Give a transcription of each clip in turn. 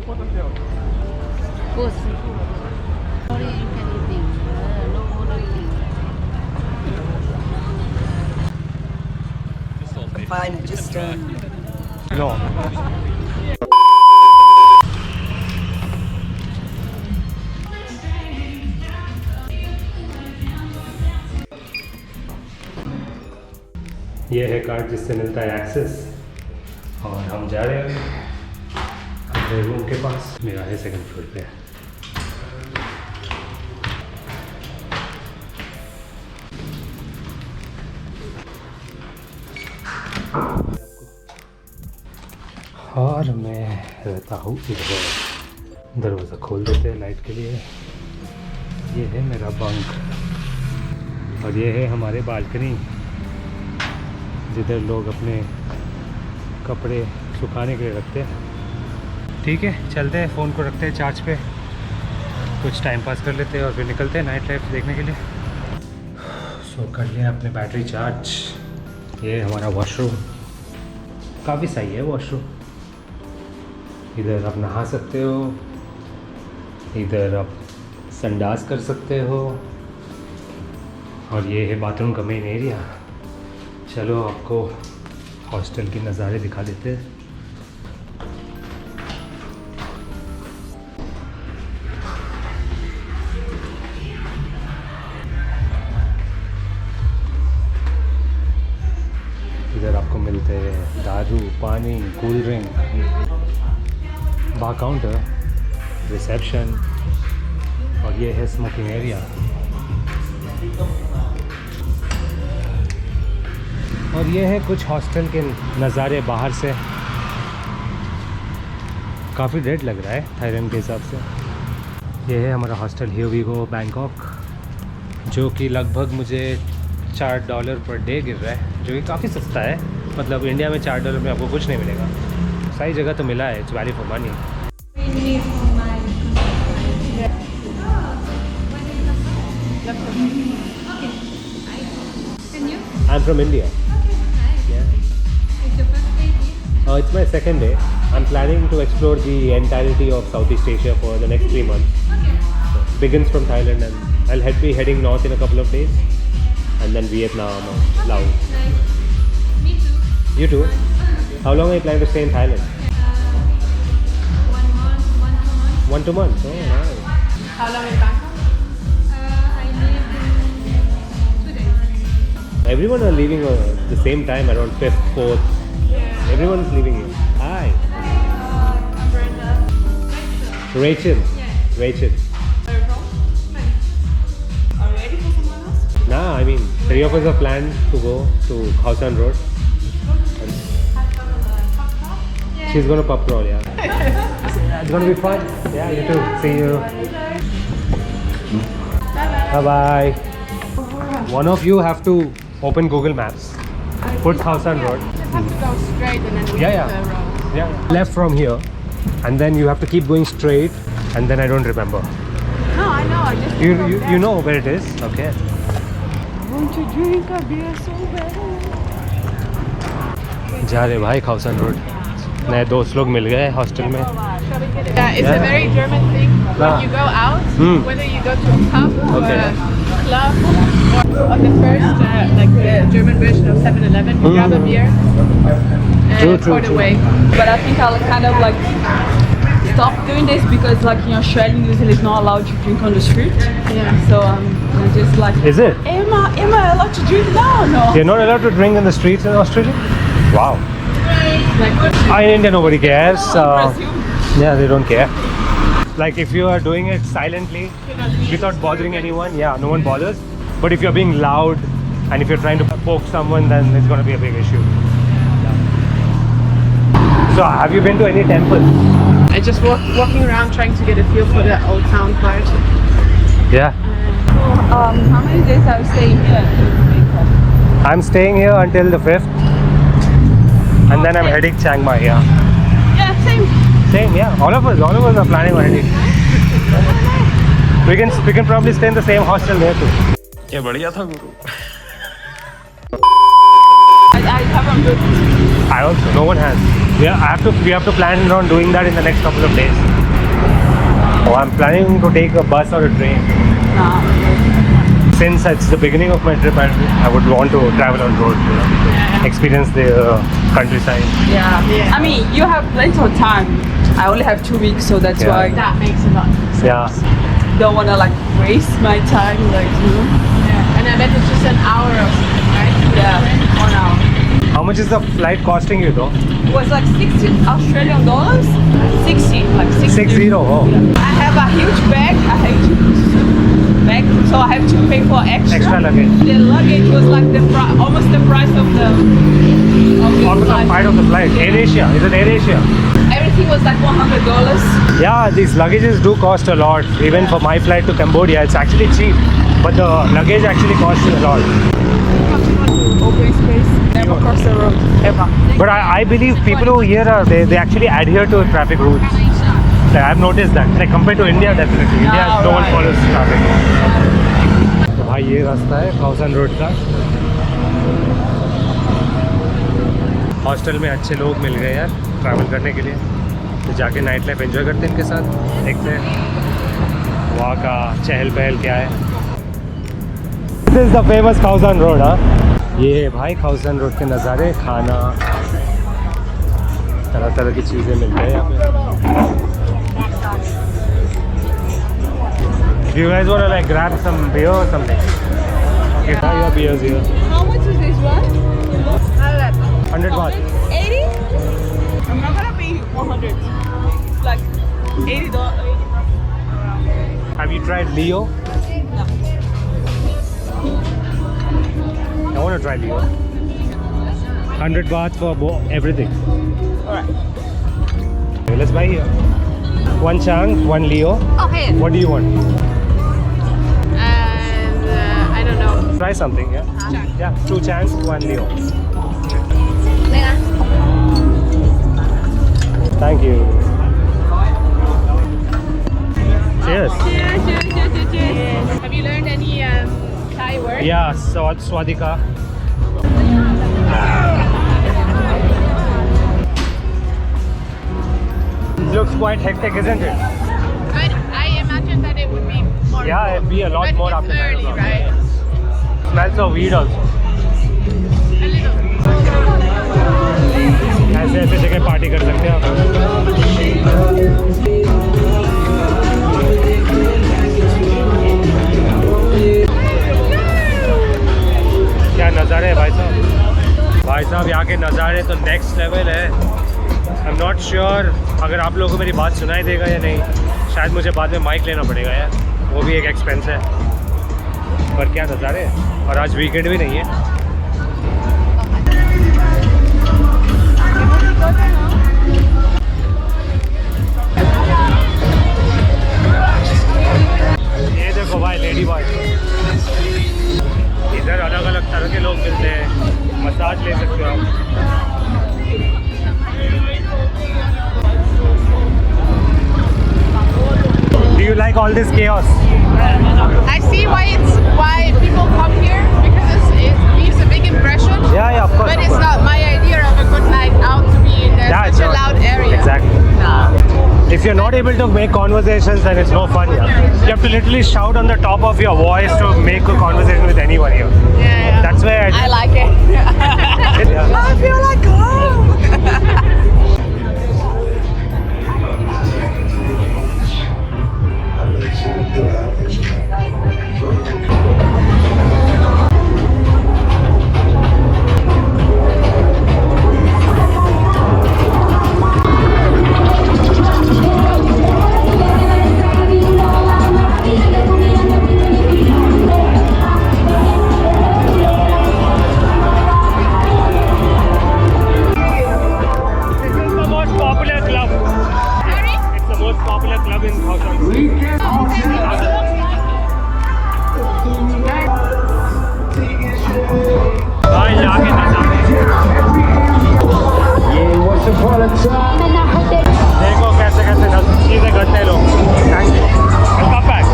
Course. Sorry, you can eating. No more eating. Fine, just No. ये है card जिससे मिलता है एक्सेस और हम जा रहे हैं अपने रूम के पास। मेरा है सेकंड फ्लोर पे। और मैं रहता हूँ इधर। दरवाज़ा खोल देते हैं लाइट के लिए। ये है मेरा बंक और ये है हमारे बालकनी जिधर लोग अपने कपड़े सुखाने के लिए रखते हैं। ठीक है, चलते हैं, फ़ोन को रखते हैं चार्ज पे, कुछ टाइम पास कर लेते हैं और फिर निकलते हैं नाइट लाइफ देखने के लिए। सो कर लिया अपने बैटरी चार्ज। ये हमारा वॉशरूम, काफ़ी सही है वॉशरूम। इधर आप नहा सकते हो, इधर आप संडास कर सकते हो और ये है बाथरूम का मेन एरिया। चलो आपको हॉस्टल के नज़ारे दिखा देते हैं। इधर आपको मिलते हैं दारू, पानी, कूल ड्रिंक, बार काउंटर, रिसेप्शन और ये है स्मोकिंग एरिया। और ये है कुछ हॉस्टल के नज़ारे बाहर से। काफ़ी रेट लग रहा है थाईलैंड के हिसाब से। ये है हमारा hostel here we go Bangkok, जो कि लगभग मुझे $4 पर डे गिर रहा है, जो कि काफ़ी सस्ता है। मतलब इंडिया में $4 में आपको कुछ नहीं मिलेगा। सही जगह तो मिला है, it's value for money. I'm from India. It's my second day. I'm planning to explore the entirety of Southeast Asia for the next 3 months. So, begins from Thailand and I'll be heading north in a couple of days, and then Vietnam or Laos. Me too. You too? How long are you planning to stay in Thailand? 1 month, 1 2 months. 1 2 months. Oh, nice. How long in Bangkok? I live in 2 days. Everyone are leaving the same time, around 5th, 4th. Yeah. Everyone's leaving here. Hi. I'm Brenda. Rachel. Yeah. Rachel. Where are you from? Nice. Are you ready for someone else? Nah, I mean, 3 of us have planned to go to Khao San Road. Yeah. She's gonna pub crawl, yeah. It's gonna be fun. Yeah, you too. See you. Bye bye. One of you have to open Google Maps. Put Khao San Road. Just have to go straight and then Yeah, leave the road. Yeah. Left from here, and then you have to keep going straight, and then I don't remember. No, I know. I just You know where it is? Okay. want to drink a beer so bad. जा रहे भाई खाओ सन road. नए दोस्त लोग मिल गए hostel में। Yeah, it's a very German thing. Ah. When you go out, Hmm. whether you go to a pub or Okay. a club or on the first, like the German version of 7-Eleven, you grab a beer True, true, for the true. way. But I think I'll kind of like stop doing this because like in Australia usually it's not allowed to drink on the street. Yeah. So I'm just like, Is it? am I allowed to drink now or no? You're not allowed to drink in the streets in Australia? Wow. Like, In India nobody cares. Brazil. Yeah, they don't care. Like if you are doing it silently without bothering anyone, yeah, no one bothers. But if you're being loud and if you're trying to poke someone, then it's going to be a big issue. So have you been to any temple? I just walking around trying to get a feel for the old town part. Yeah. How many days are you staying here in Bangkok? I'm staying here until the 5th. And then I'm heading Chiang Mai, yeah. Yeah, same. Same, yeah. All of us are planning on heading. We can probably stay in the same hostel there too. क्या बढ़िया था गुरु। I haven't booked. I also, no one has. We have to plan on doing that in the next couple of days. Oh, I'm planning to take a bus or a train. Nah. Since it's the beginning of my trip, I would want to travel on road, you know, experience the countryside. Yeah. I mean, you have plenty of time. I only have 2 weeks, so that's Yeah. why That makes a lot of sense. Yeah. don't want to like waste my time, like, you know. Yeah. And I bet it's just an hour or something, right? Yeah, 1 hour. How much is the flight costing you though? It was like 60 Australian dollars. 60, like 60. 60. Oh. I have a huge bag, so I have to pay for Extra luggage. The luggage was like almost the price of the Almost a part of the flight. AirAsia. Is it AirAsia? Everything was like $100. Yeah, these luggages do cost a lot. Even for my flight to Cambodia, it's actually cheap. But the luggage actually costs a lot. Open space, never cross the road, ever. But I believe people who here are, they actually adhere to traffic rules. Like, I've noticed that. Like compared to India, definitely. India, Ah, no one right. follows traffic. तो भाई ये रास्ता है खाउसन road का. Hostel में अच्छे लोग मिल गए यार ट्रैवल करने के लिए, तो जाके नाइट लाइफ एंजॉय करते हैं इनके साथ. देखते हैं वहाँ का चहल पहल क्या है. This is the famous Khaosan road. हाँ, ये है भाई खाउसन रोड के नज़ारे. खाना, तरह तरह की चीज़ें मिलती हैं यहाँ पे. Do you guys want to like grab some beer or something? Okay, try your beers here. How much is this one? 100 baht. 80? I'm not gonna pay 100. It's like $80. Have you tried Leo? No. I want to try Leo. 100 baht for everything. Alright. Okay, let's buy here. One Chang, one Leo. Okay. What do you want? And I don't know. Try something, yeah? Yeah, 2 Changs, 1 Leo. Đây nè. Thank you. Cheers. Cheers. Have you learned any Thai words? Yeah, Swadika. Looks quite hectic, isn't it? But I imagine that it would be more. Yeah, it'd be a lot but more it's after 9 early, o'clock. right? Smells of weed also. A little. ऐसे ऐसे जगह party कर सकते हैं आप. क्या नज़ारे है भाई साहब. भाई साहब यहाँ के नज़ारे तो नेक्स्ट लेवल है. आई एम नॉट श्योर अगर आप लोगों को मेरी बात सुनाई देगा या नहीं. शायद मुझे बाद में माइक लेना पड़ेगा यार, वो भी एक एक्सपेंस है. पर क्या नज़ारे हैं. और आज वीकेंड भी नहीं है. ये देखो भाई लेडी बॉय. इधर अलग अलग तरह के लोग मिलते हैं. मसाज ले सकते हो आप. Do you like all this chaos? I see why people come here because it leaves a big impression. Yeah, of course. But of it's course. not my idea of a good night out to be in Yeah, it's such a not. loud area. Exactly. Nah. If you're not able to make conversations, then it's no fun here. You have to literally shout on the top of your voice to make a conversation with anyone here. Yeah. That's where I like it. yeah. I feel like home. This is the most popular club. It's the most popular club in Khao San. भाई यहाँ के नज़ारे देखो कैसे कैसे चीज़ें करते हैं लोग. Thank you. Welcome back.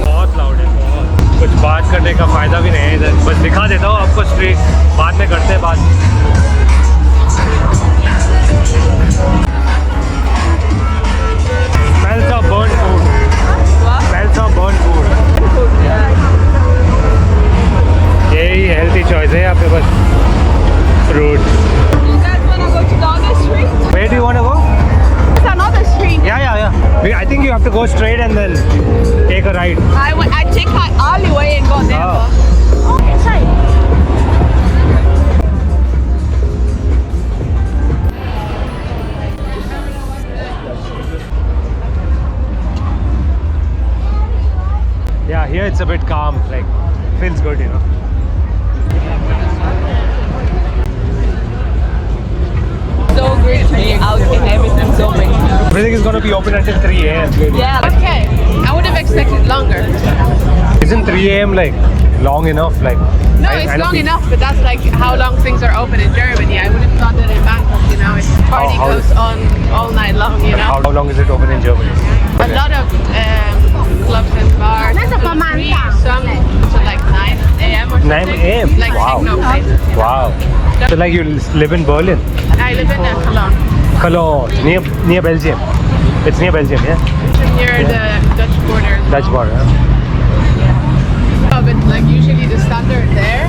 बहुत लाउड है, बहुत. कुछ बात करने का फ़ायदा भी नहीं है इधर. बस दिखा देता हूँ आपको स्ट्रीट. बाद में करते हैं बात. you have to go straight and then take a right. I take an alleyway and go there. Oh. Yeah, here it's a bit calm, like feels good, you know. So great to be out and everything's open. Everything is going to be open until 3 a.m. Yeah. Okay, I would have expected longer. Isn't 3 a.m. like long enough? Like No, I it's know long people- enough, but that's like how long things are open in Germany. I would have thought that in Bangkok, you know, it's party how- goes on all night long, you How know. long is it open in Germany? A lot of clubs and bars. Three, some to like 9 a.m. or 9 something. a.m.? Like Wow. techno places. Wow. So like you live in Berlin? I live in Cologne, Cologne, near Belgium. It's near Belgium, yeah? near the Dutch border. as Dutch well. border. Huh? Oh, but like usually the standard there,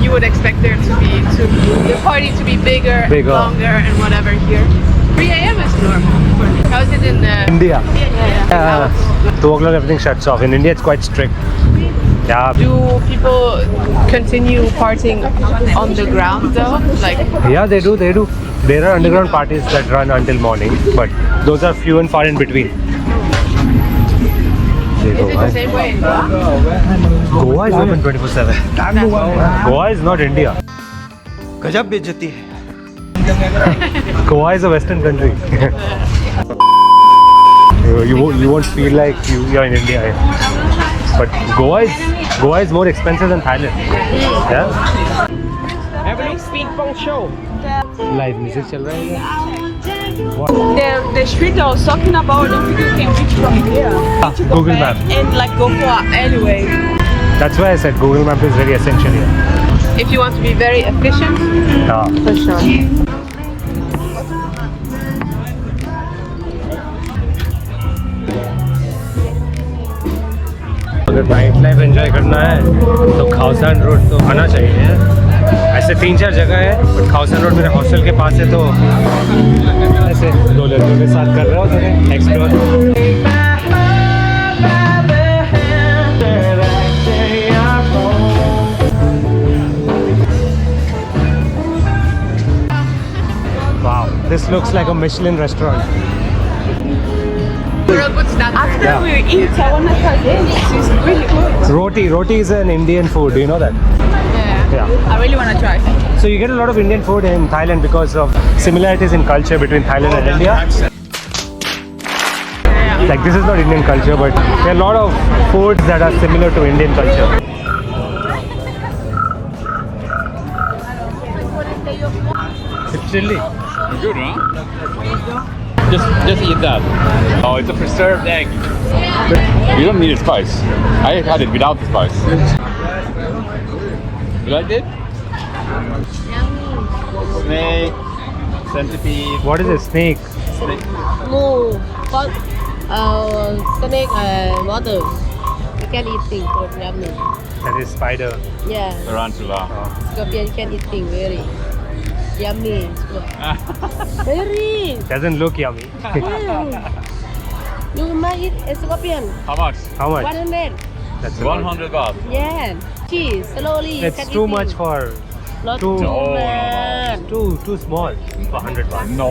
you would expect there to be the party to be bigger, Bigger. longer, and whatever. Here, 3 a.m. is normal. How's it in India. Yeah. 2 o'clock everything shuts off. In India it's quite strict. Yeah. Do people continue partying on the ground though? Like, Yeah, they do. There are underground parties that run until morning, but those are few and far in between. is it the same way in Goa? Goa is open 24/7. Goa is not India. गजब बेइज्जती है Goa is a Western country. you won't feel like you're in India. But Goa is more expensive than Thailand. Yeah. Live music चल रहा है. The street I was talking about, I don't think you can reach from here. Google Map. And like go for an alleyway. That's why I said Google Map is very essential here. If you want to be very efficient, Yeah. for sure. अगर night life enjoy करना है तो खाउसान road तो आना चाहिए. ऐसे 3-4 जगह है, बट खाउसान रोड मेरे हॉस्टल के पास है, तो ऐसे दो लड़कों के साथ कर रहे हो तो explore. Wow, this looks like a Michelin restaurant. Real good standard. After Yeah. we eat, I wanna try this. It's really good. Roti is an Indian food. Do you know that? Yeah. Yeah. I really wanna try. So you get a lot of Indian food in Thailand because of similarities in culture between Thailand and India. Like this is not Indian culture, but there are a lot of foods that are similar to Indian culture. It's chilli. Good, huh? Just eat that. Oh, it's a preserved egg. You don't need a spice. I had it without the spice. You like it? Snake, centipede. What is a snake? No, but snake and water. You can eat things from yummy. That is spider. Yeah, Tarantula. scorpion can eat things very yummy. Very. Doesn't look yummy. You might eat a scorpion. How much? How much? 100. That's a lot. 100 baht. Yeah. Cheese slowly. It's can too eat much things. for Not too- too No, much. too small for 100 baht. No.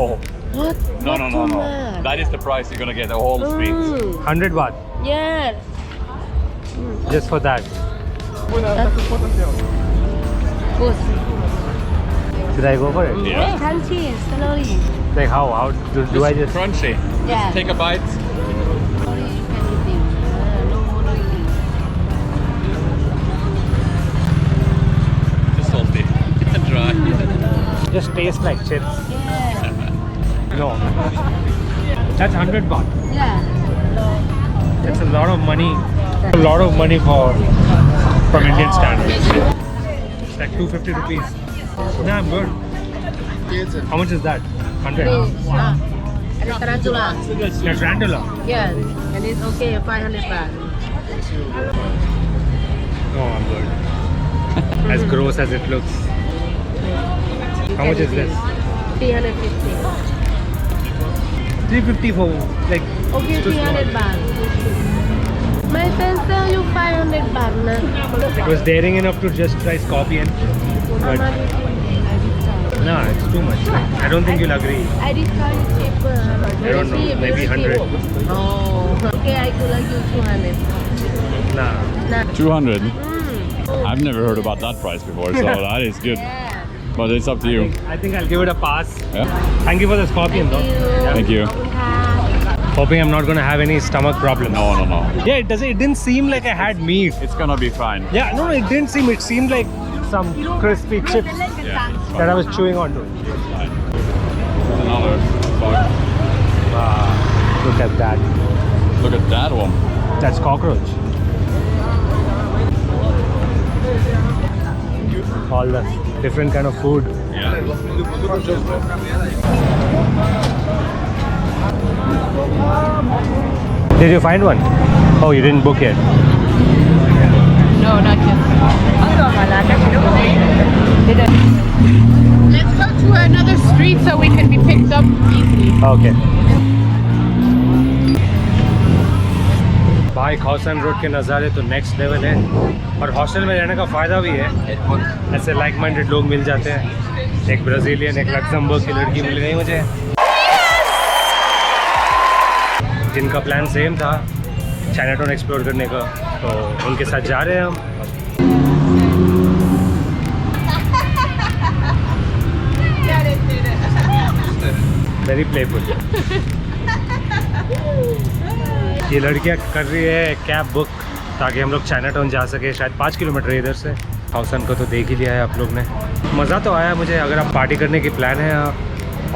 What? No, Not no, no, too no. much. That is the price you're gonna get all the streets. 100 baht Yeah. just for that. Good. Should I go for it? Yeah. Crunchy slowly. Like how do I just? Crunchy. Yeah. Take a bite. Slowly you can eat things. No eating. Just salty. Dry. Just taste like chips. Yeah. No. That's 100 baht. Yeah. That's a lot of money. A lot of money from Indian standards. It's like 250 rupees. Nah, I'm good. How much is that? 100. And the tarantula. That's tarantula. Yes. And it's okay, 500 baht. No, I'm good. As gross as it looks. How much is this? 350. 350 for like. Okay, 300 baht. My friend sell you 500 baht na. It was daring enough to just try scorpion. But no, it's too much. I don't think you'll agree. I discount it cheaper. I don't know, maybe 100. Oh. Okay, I could like you 200. Nah. Nah. 200. Mm. I've never heard about that price before, so that is good. Yeah. But it's up to you. I think I'll give it a pass. Yeah. Thank you for the scorpion though. Thank you. Hoping I'm not gonna have any stomach problems. No. Yeah, it doesn't. It didn't seem like I had meat. It's gonna be fine. Yeah, no, it didn't seem. It seemed like some crispy chips Yeah. It's that I fine. was chewing onto. Fine. Another bug. Look at that. Look at that one. That's cockroach. All the different kind of food. Yeah. Did you find one? Oh, you didn't book yet. No, not yet. Let's go to another street so we can be picked up easily. Okay. भाई खौसन road के नज़ारे तो next level है और hostel में रहने का फ़ायदा भी है, ऐसे लाइक माइंडेड लोग मिल जाते हैं। एक ब्राज़ीलियन, एक लक्समबर्ग की लड़की मिल गई मुझे, जिनका प्लान सेम था चाइनाटाउन एक्सप्लोर करने का, तो उनके साथ जा रहे हैं हम। Very playful. ये लड़कियाँ कर रही है कैब बुक ताकि हम लोग चाइनाटाउन जा सके, शायद 5 किलोमीटर है इधर से। हाउसन को तो देख ही लिया है आप लोग ने। मज़ा तो आया मुझे। अगर आप पार्टी करने की प्लान है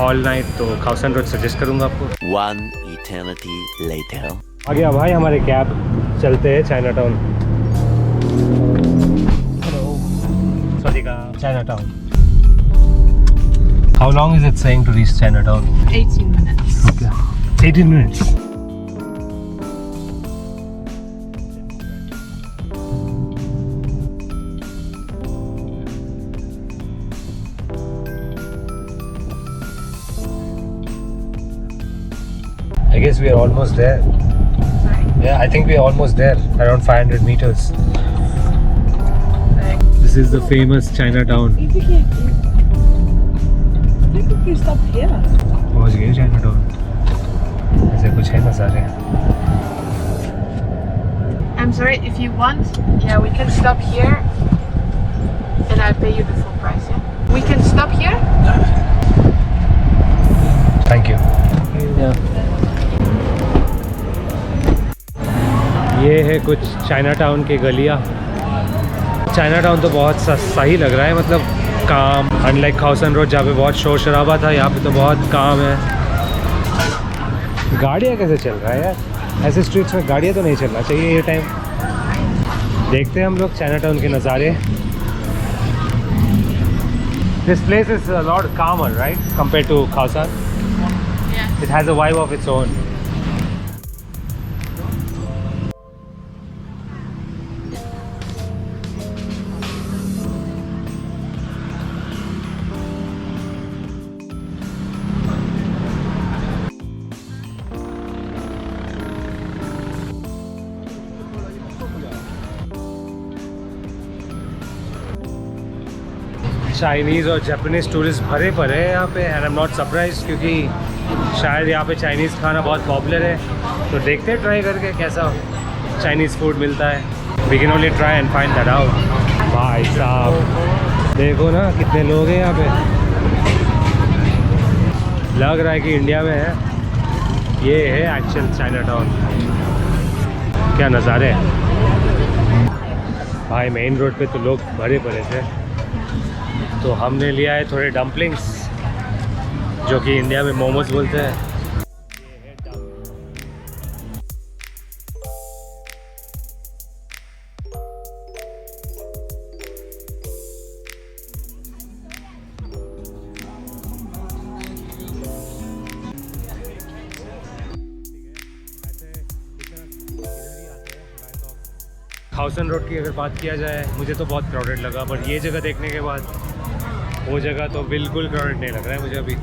ऑल नाइट तो खाउसन रोड सजेस्ट करूँगा आपको। One eternity later. आ गया भाई हमारे कैब, चलते हैं चाइनाटाउन। चाइनाटाउन। How long is it saying to reach Chinatown? 18 minutes. Okay. 18 minutes. I guess we are almost there. Yeah, I think we are almost there. Around 500 meters. This is the famous Chinatown. पहुंच गए चाइनाटाउन। ऐसे कुछ है नज़ारे। I'm sorry, if you want, yeah, we can stop here and I'll pay you the full price, yeah? We can stop here? Thank you. ये है कुछ चाइनाटाउन की गलियाँ। चाइनाटाउन तो बहुत सही लग रहा है, मतलब काम। अनलाइक खाउसन रोड जहाँ पे बहुत शोर शराबा था, यहाँ पे तो बहुत काम है। गाड़ियाँ कैसे चल रहा है यार? ऐसे स्ट्रीट्स में गाड़ियाँ तो नहीं चलना चाहिए ये टाइम। देखते हैं हम लोग चाइनाटाउन के नज़ारे। This place is a lot calmer, right, compared to Khao San? Yeah. It has a vibe of its own. Chinese और जापानीज़ टूरिस्ट भरे पड़े हैं यहाँ पे, and I am not surprise, क्योंकि शायद यहाँ पे चाइनीज़ खाना बहुत पॉपुलर है। तो देखते हैं ट्राई करके कैसा चाइनीज़ फूड मिलता है। We can only try and find that out. भाई साहब देखो ना कितने लोग हैं यहाँ पे, लग रहा है कि इंडिया में है। ये है एक्चुअल चाइनाटाउन। क्या नज़ारे हैं भाई। मेन रोड पे तो लोग भरे पड़े थे, तो हमने लिया है थोड़े डम्पलिंग्स, जो कि इंडिया में मोमोज बोलते हैं। खाउसन रोड की अगर बात किया जाए, मुझे तो बहुत क्राउडेड लगा, बट ये जगह देखने के बाद वो जगह तो बिल्कुल क्राउडेड नहीं लग रहा है मुझे अभी।